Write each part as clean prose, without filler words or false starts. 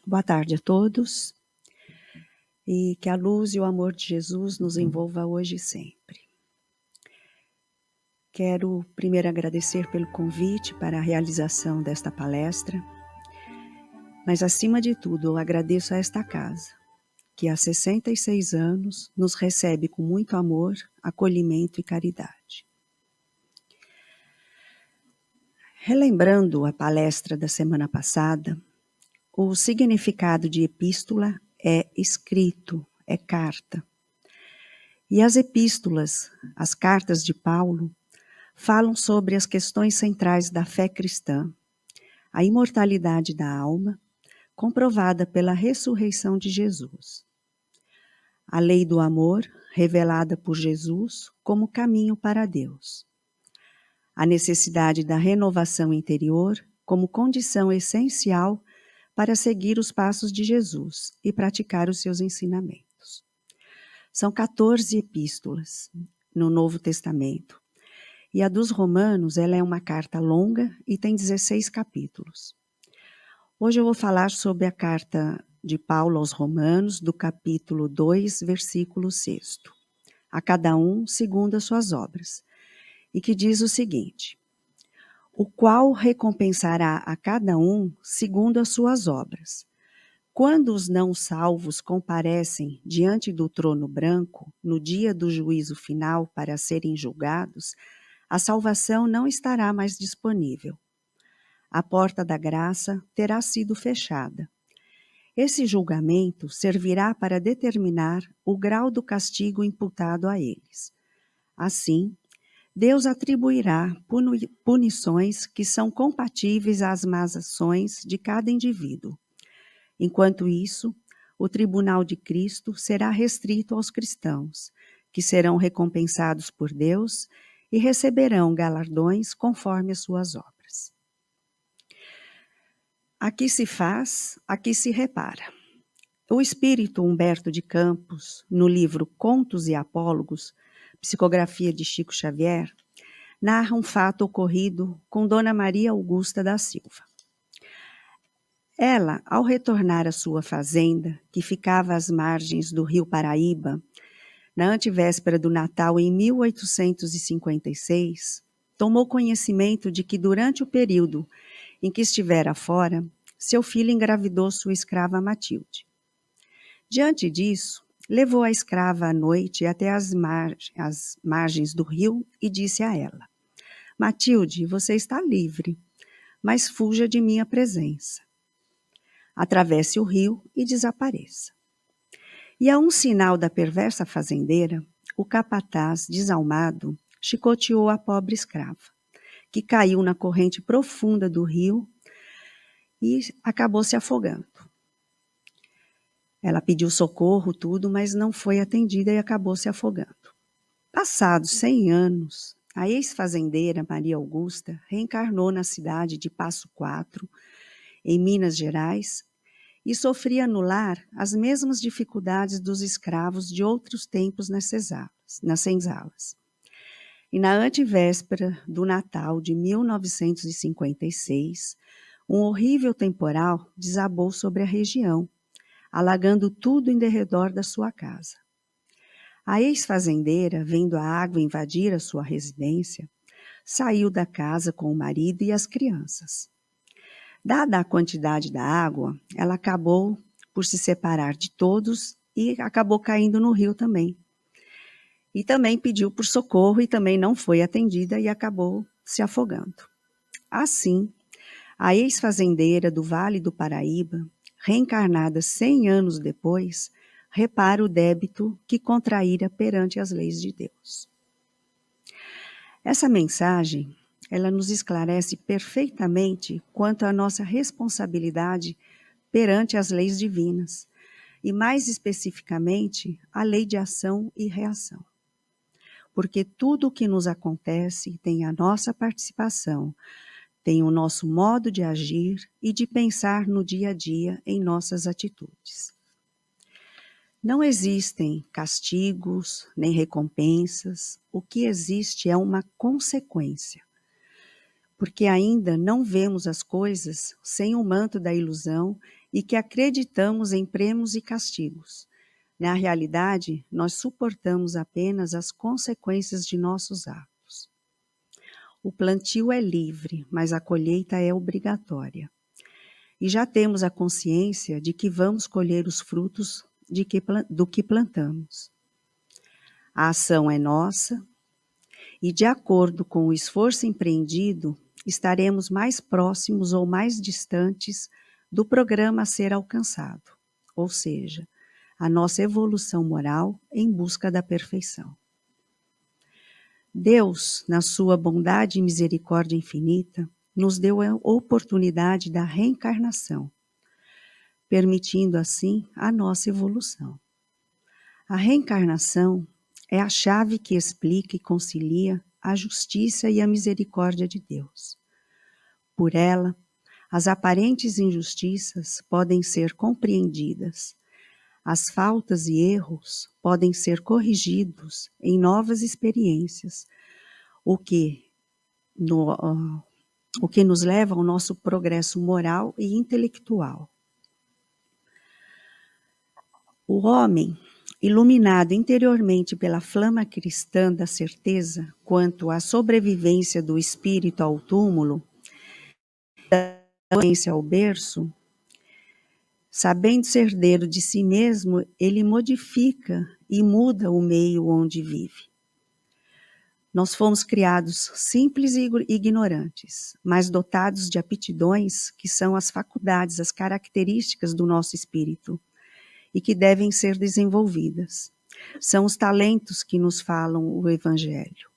Boa tarde a todos e que a luz e o amor de Jesus nos envolva hoje e sempre. Quero primeiro agradecer pelo convite para a realização desta palestra, mas acima de tudo eu agradeço a esta casa, que há 66 anos nos recebe com muito amor, acolhimento e caridade. Relembrando a palestra da semana passada, o significado de epístola é escrito, é carta. E as epístolas, as cartas de Paulo, falam sobre as questões centrais da fé cristã, a imortalidade da alma, comprovada pela ressurreição de Jesus. A lei do amor, revelada por Jesus como caminho para Deus. A necessidade da renovação interior como condição essencial para seguir os passos de Jesus e praticar os seus ensinamentos. São 14 epístolas no Novo Testamento. E a dos Romanos, ela é uma carta longa e tem 16 capítulos. Hoje eu vou falar sobre a carta de Paulo aos Romanos, do capítulo 2, versículo 6. A cada um segundo as suas obras. E que diz o seguinte: o qual recompensará a cada um segundo as suas obras. Quando os não salvos comparecem diante do trono branco, no dia do juízo final para serem julgados, a salvação não estará mais disponível. A porta da graça terá sido fechada. Esse julgamento servirá para determinar o grau do castigo imputado a eles. Assim, Deus atribuirá punições que são compatíveis às más ações de cada indivíduo. Enquanto isso, o tribunal de Cristo será restrito aos cristãos, que serão recompensados por Deus e receberão galardões conforme as suas obras. Aqui se faz, aqui se repara. O espírito Humberto de Campos, no livro Contos e Apólogos, psicografia de Chico Xavier, narra um fato ocorrido com Dona Maria Augusta da Silva. Ela, ao retornar à sua fazenda, que ficava às margens do rio Paraíba, na antevéspera do Natal em 1856, tomou conhecimento de que durante o período em que estivera fora, seu filho engravidou sua escrava Matilde. Diante disso, levou a escrava à noite até as margens do rio e disse a ela: Matilde, você está livre, mas fuja de minha presença. Atravesse o rio e desapareça. E a um sinal da perversa fazendeira, o capataz, desalmado, chicoteou a pobre escrava, que caiu na corrente profunda do rio e acabou se afogando. Ela pediu socorro, tudo, mas não foi atendida e acabou se afogando. Passados 100 anos, a ex-fazendeira Maria Augusta reencarnou na cidade de Passo Quatro, em Minas Gerais, e sofria no lar as mesmas dificuldades dos escravos de outros tempos nas senzalas. E na antevéspera do Natal de 1956, um horrível temporal desabou sobre a região, alagando tudo em derredor da sua casa. A ex-fazendeira, vendo a água invadir a sua residência, saiu da casa com o marido e as crianças. Dada a quantidade da água, ela acabou por se separar de todos e acabou caindo no rio também. E também pediu por socorro e também não foi atendida e acabou se afogando. Assim, a ex-fazendeira do Vale do Paraíba, reencarnada 100 anos depois, repara o débito que contraíra perante as leis de Deus. Essa mensagem, ela nos esclarece perfeitamente quanto à nossa responsabilidade perante as leis divinas, e mais especificamente, a lei de ação e reação. Porque tudo o que nos acontece tem a nossa participação, tem o nosso modo de agir e de pensar no dia a dia em nossas atitudes. Não existem castigos nem recompensas, o que existe é uma consequência. Porque ainda não vemos as coisas sem o manto da ilusão e que acreditamos em prêmios e castigos. Na realidade, nós suportamos apenas as consequências de nossos atos. O plantio é livre, mas a colheita é obrigatória. E já temos a consciência de que vamos colher os frutos do que plantamos. A ação é nossa, e de acordo com o esforço empreendido, estaremos mais próximos ou mais distantes do programa a ser alcançado, ou seja, a nossa evolução moral em busca da perfeição. Deus, na sua bondade e misericórdia infinita, nos deu a oportunidade da reencarnação, permitindo assim a nossa evolução. A reencarnação é a chave que explica e concilia a justiça e a misericórdia de Deus. Por ela, as aparentes injustiças podem ser compreendidas, as faltas e erros podem ser corrigidos em novas experiências, o que nos leva ao nosso progresso moral e intelectual. O homem, iluminado interiormente pela flama cristã da certeza quanto à sobrevivência do espírito ao túmulo, da doença ao berço, sabendo ser herdeiro de si mesmo, ele modifica e muda o meio onde vive. Nós fomos criados simples e ignorantes, mas dotados de aptidões que são as faculdades, as características do nosso espírito e que devem ser desenvolvidas. São os talentos que nos falam o Evangelho.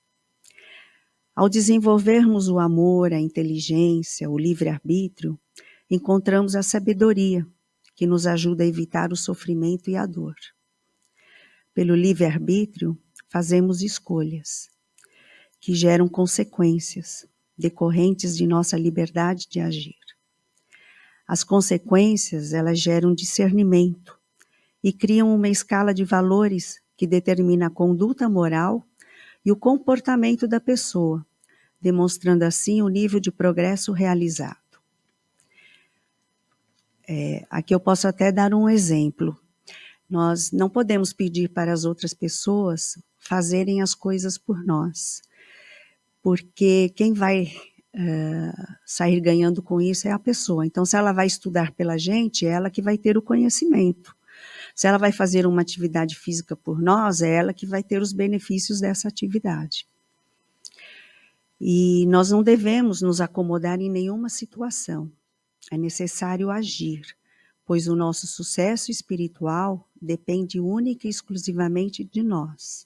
Ao desenvolvermos o amor, a inteligência, o livre-arbítrio, encontramos a sabedoria, que nos ajuda a evitar o sofrimento e a dor. Pelo livre-arbítrio, fazemos escolhas, que geram consequências, decorrentes de nossa liberdade de agir. As consequências, elas geram discernimento e criam uma escala de valores que determina a conduta moral e o comportamento da pessoa, demonstrando assim o nível de progresso realizado. Aqui eu posso até dar um exemplo. Nós não podemos pedir para as outras pessoas fazerem as coisas por nós, porque quem vai sair ganhando com isso é a pessoa. Então, se ela vai estudar pela gente, é ela que vai ter o conhecimento. Se ela vai fazer uma atividade física por nós, é ela que vai ter os benefícios dessa atividade. E nós não devemos nos acomodar em nenhuma situação. É necessário agir, pois o nosso sucesso espiritual depende única e exclusivamente de nós.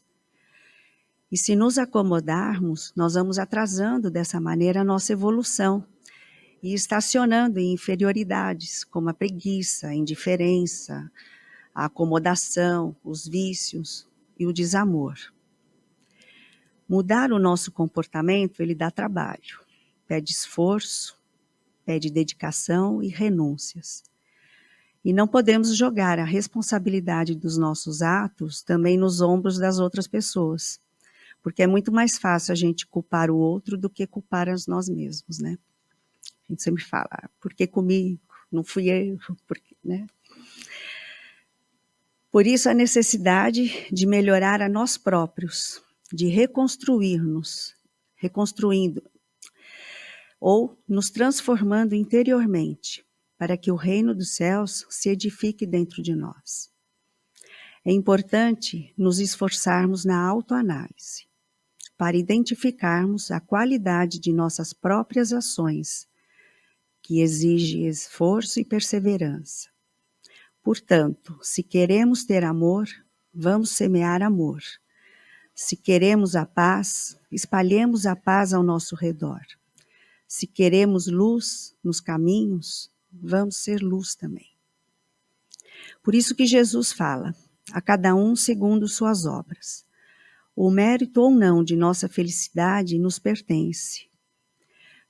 E se nos acomodarmos, nós vamos atrasando dessa maneira a nossa evolução e estacionando em inferioridades, como a preguiça, a indiferença, a acomodação, os vícios e o desamor. Mudar o nosso comportamento, ele dá trabalho, pede esforço, pede dedicação e renúncias. E não podemos jogar a responsabilidade dos nossos atos também nos ombros das outras pessoas, porque é muito mais fácil a gente culpar o outro do que culpar nós mesmos, né? A gente sempre fala, por que comigo? Não fui eu, né? Por isso a necessidade de melhorar a nós próprios, de reconstruir-nos, reconstruindo, ou nos transformando interiormente, para que o reino dos céus se edifique dentro de nós. É importante nos esforçarmos na autoanálise, para identificarmos a qualidade de nossas próprias ações, que exige esforço e perseverança. Portanto, se queremos ter amor, vamos semear amor. Se queremos a paz, espalhemos a paz ao nosso redor. Se queremos luz nos caminhos, vamos ser luz também. Por isso que Jesus fala, a cada um segundo suas obras. O mérito ou não de nossa felicidade nos pertence.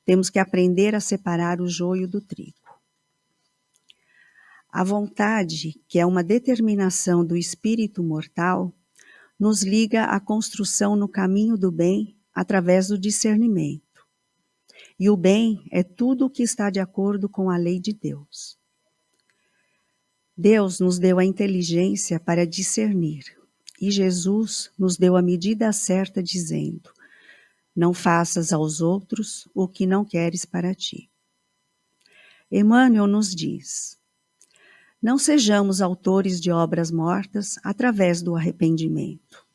Temos que aprender a separar o joio do trigo. A vontade, que é uma determinação do espírito mortal, nos liga à construção no caminho do bem através do discernimento. E o bem é tudo o que está de acordo com a lei de Deus. Deus nos deu a inteligência para discernir, e Jesus nos deu a medida certa, dizendo: não faças aos outros o que não queres para ti. Emmanuel nos diz: não sejamos autores de obras mortas através do arrependimento.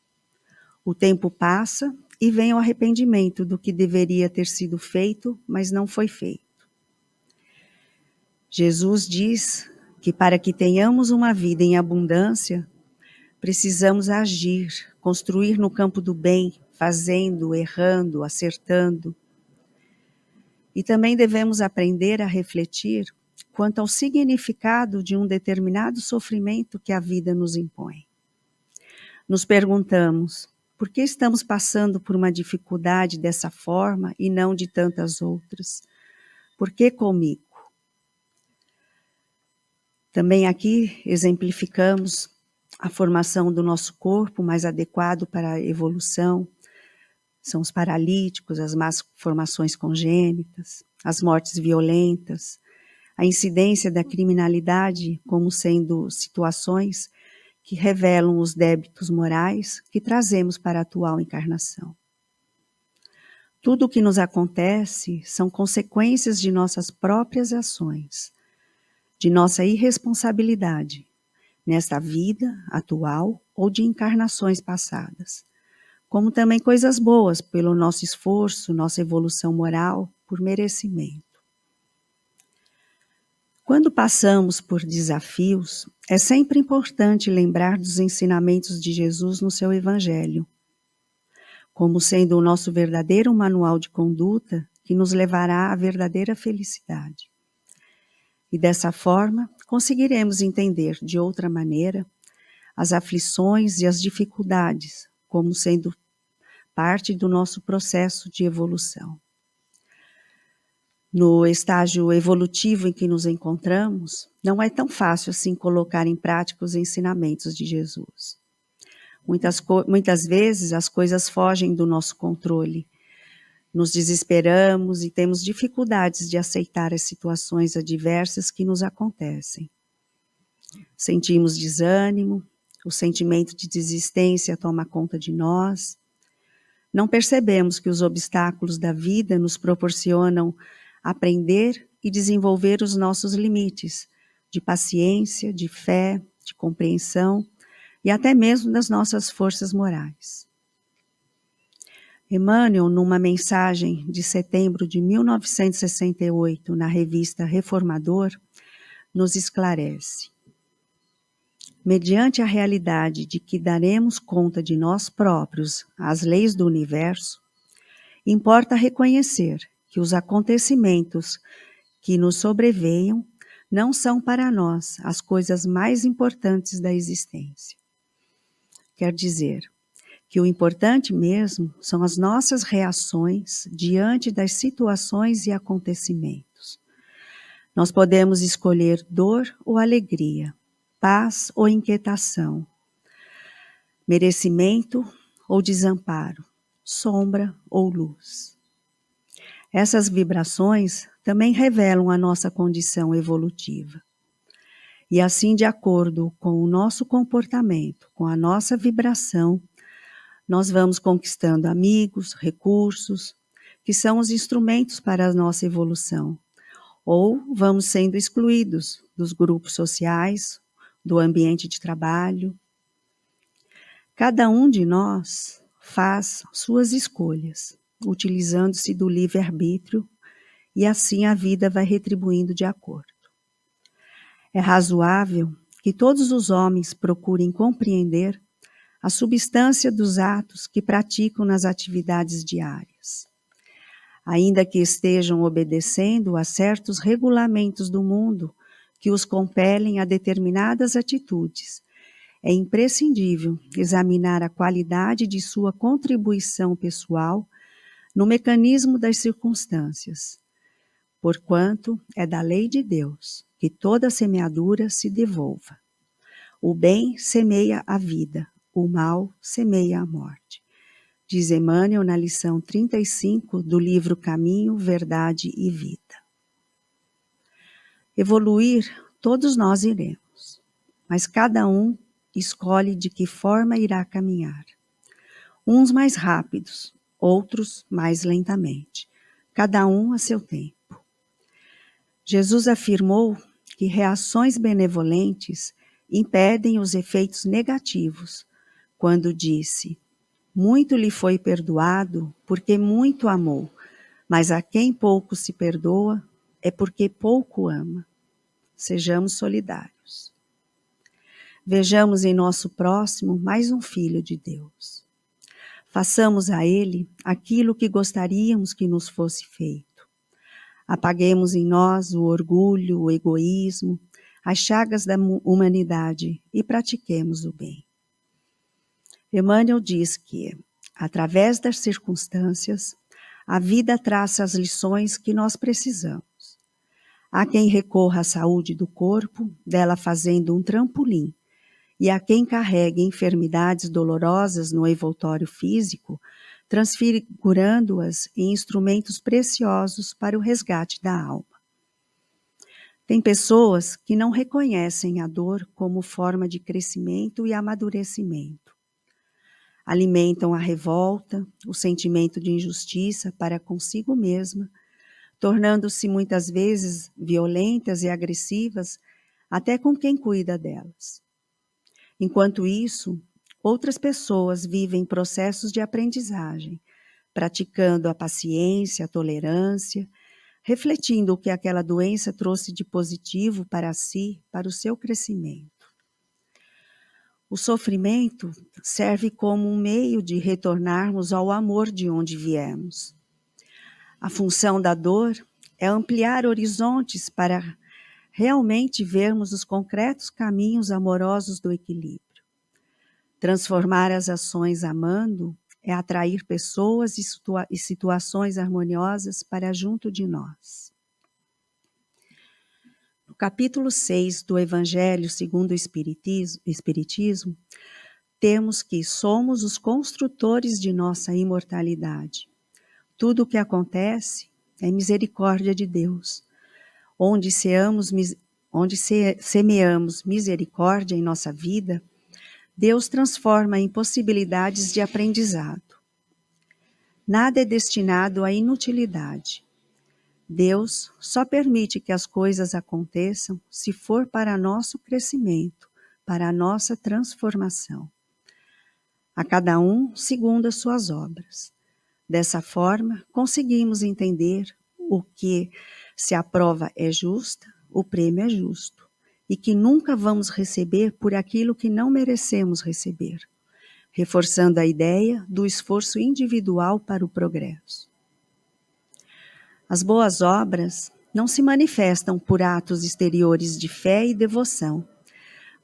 O tempo passa e vem o arrependimento do que deveria ter sido feito, mas não foi feito. Jesus diz que para que tenhamos uma vida em abundância, precisamos agir, construir no campo do bem, fazendo, errando, acertando. E também devemos aprender a refletir quanto ao significado de um determinado sofrimento que a vida nos impõe. Nos perguntamos, por que estamos passando por uma dificuldade dessa forma e não de tantas outras? Por que comigo? Também aqui exemplificamos a formação do nosso corpo mais adequado para a evolução. São os paralíticos, as más formações congênitas, as mortes violentas, a incidência da criminalidade como sendo situações que revelam os débitos morais que trazemos para a atual encarnação. Tudo o que nos acontece são consequências de nossas próprias ações, de nossa irresponsabilidade, nesta vida atual ou de encarnações passadas, como também coisas boas pelo nosso esforço, nossa evolução moral, por merecimento. Quando passamos por desafios, é sempre importante lembrar dos ensinamentos de Jesus no seu Evangelho, como sendo o nosso verdadeiro manual de conduta que nos levará à verdadeira felicidade. E dessa forma, conseguiremos entender de outra maneira as aflições e as dificuldades como sendo parte do nosso processo de evolução. No estágio evolutivo em que nos encontramos, não é tão fácil assim colocar em prática os ensinamentos de Jesus. Muitas vezes as coisas fogem do nosso controle. Nos desesperamos e temos dificuldades de aceitar as situações adversas que nos acontecem. Sentimos desânimo, o sentimento de desistência toma conta de nós. Não percebemos que os obstáculos da vida nos proporcionam aprender e desenvolver os nossos limites de paciência, de fé, de compreensão e até mesmo das nossas forças morais. Emmanuel, numa mensagem de setembro de 1968, na revista Reformador, nos esclarece: mediante a realidade de que daremos conta de nós próprios às leis do universo, importa reconhecer que os acontecimentos que nos sobreveiam não são para nós as coisas mais importantes da existência. Quer dizer, que o importante mesmo são as nossas reações diante das situações e acontecimentos. Nós podemos escolher dor ou alegria, paz ou inquietação, merecimento ou desamparo, sombra ou luz. Essas vibrações também revelam a nossa condição evolutiva. E assim, de acordo com o nosso comportamento, com a nossa vibração, nós vamos conquistando amigos, recursos, que são os instrumentos para a nossa evolução, ou vamos sendo excluídos dos grupos sociais, do ambiente de trabalho. Cada um de nós faz suas escolhas, utilizando-se do livre-arbítrio, e assim a vida vai retribuindo de acordo. É razoável que todos os homens procurem compreender a substância dos atos que praticam nas atividades diárias. Ainda que estejam obedecendo a certos regulamentos do mundo que os compelem a determinadas atitudes, é imprescindível examinar a qualidade de sua contribuição pessoal no mecanismo das circunstâncias, porquanto é da lei de Deus que toda semeadura se devolva. O bem semeia a vida, o mal semeia a morte. Diz Emmanuel na lição 35 do livro Caminho, Verdade e Vida. Evoluir, todos nós iremos. mas cada um escolhe de que forma irá caminhar. Uns mais rápidos, outros mais lentamente, cada um a seu tempo. Jesus afirmou que reações benevolentes impedem os efeitos negativos, quando disse: muito lhe foi perdoado, porque muito amou, mas a quem pouco se perdoa, é porque pouco ama. Sejamos solidários. Vejamos em nosso próximo mais um filho de Deus. Façamos a ele aquilo que gostaríamos que nos fosse feito. Apaguemos em nós o orgulho, o egoísmo, as chagas da humanidade e pratiquemos o bem. Emmanuel diz que, através das circunstâncias, a vida traça as lições que nós precisamos. Há quem recorra à saúde do corpo, dela fazendo um trampolim, e há quem carregue enfermidades dolorosas no envoltório físico, transfigurando-as em instrumentos preciosos para o resgate da alma. Tem pessoas que não reconhecem a dor como forma de crescimento e amadurecimento. Alimentam a revolta, o sentimento de injustiça para consigo mesma, tornando-se muitas vezes violentas e agressivas até com quem cuida delas. Enquanto isso, outras pessoas vivem processos de aprendizagem, praticando a paciência, a tolerância, refletindo o que aquela doença trouxe de positivo para si, para o seu crescimento. O sofrimento serve como um meio de retornarmos ao amor de onde viemos. A função da dor é ampliar horizontes para realmente vermos os concretos caminhos amorosos do equilíbrio. Transformar as ações amando é atrair pessoas e situações harmoniosas para junto de nós. No capítulo 6 do Evangelho segundo o Espiritismo, temos que somos os construtores de nossa imortalidade. Tudo o que acontece é misericórdia de Deus. Onde semeamos misericórdia em nossa vida, Deus transforma em possibilidades de aprendizado. Nada é destinado à inutilidade. Deus só permite que as coisas aconteçam se for para nosso crescimento, para a nossa transformação. A cada um segundo as suas obras. Dessa forma, conseguimos entender o que, se a prova é justa, o prêmio é justo, e que nunca vamos receber por aquilo que não merecemos receber, reforçando a ideia do esforço individual para o progresso. As boas obras não se manifestam por atos exteriores de fé e devoção,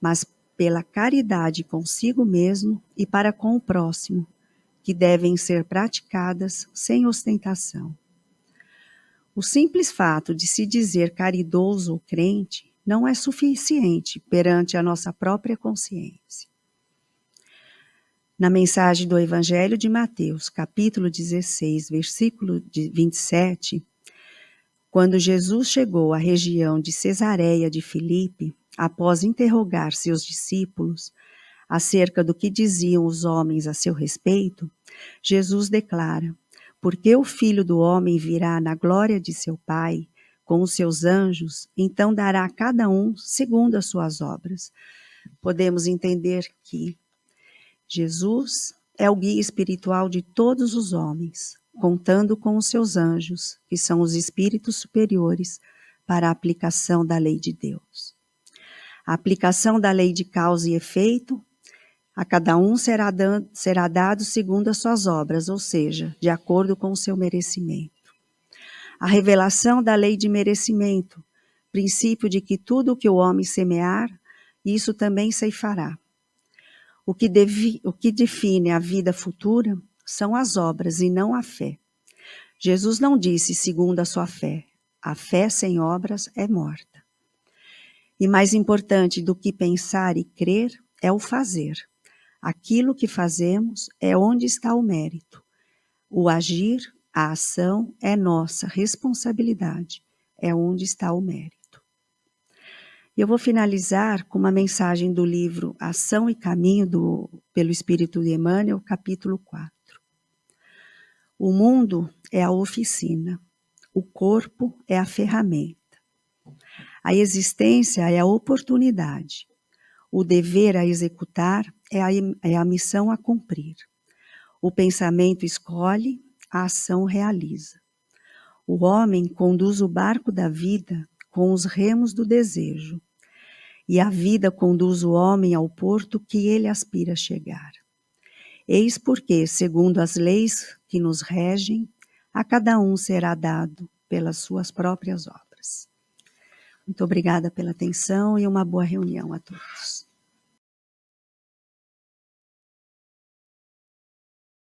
mas pela caridade consigo mesmo e para com o próximo, que devem ser praticadas sem ostentação. O simples fato de se dizer caridoso ou crente não é suficiente perante a nossa própria consciência. Na mensagem do Evangelho de Mateus, capítulo 16, versículo 27, quando Jesus chegou à região de Cesareia de Filipe, após interrogar seus discípulos acerca do que diziam os homens a seu respeito, Jesus declara: porque o Filho do Homem virá na glória de seu Pai, com os seus anjos, então dará a cada um segundo as suas obras. Podemos entender que Jesus é o guia espiritual de todos os homens, contando com os seus anjos, que são os espíritos superiores, para a aplicação da lei de Deus. A aplicação da lei de causa e efeito, a cada um será dado segundo as suas obras, ou seja, de acordo com o seu merecimento. A revelação da lei de merecimento, princípio de que tudo o que o homem semear, isso também ceifará. O que define a vida futura são as obras e não a fé. Jesus não disse segundo a sua fé. A fé sem obras é morta. E mais importante do que pensar e crer é o fazer. Aquilo que fazemos é onde está o mérito. O agir, a ação é nossa responsabilidade. É onde está o mérito. E eu vou finalizar com uma mensagem do livro Ação e Caminho, pelo Espírito de Emmanuel, capítulo 4. O mundo é a oficina, o corpo é a ferramenta. A existência é a oportunidade, o dever a executar é a missão a cumprir. O pensamento escolhe, a ação realiza. O homem conduz o barco da vida com os remos do desejo, e a vida conduz o homem ao porto que ele aspira chegar. Eis porque, segundo as leis que nos regem, a cada um será dado pelas suas próprias obras. Muito obrigada pela atenção e uma boa reunião a todos.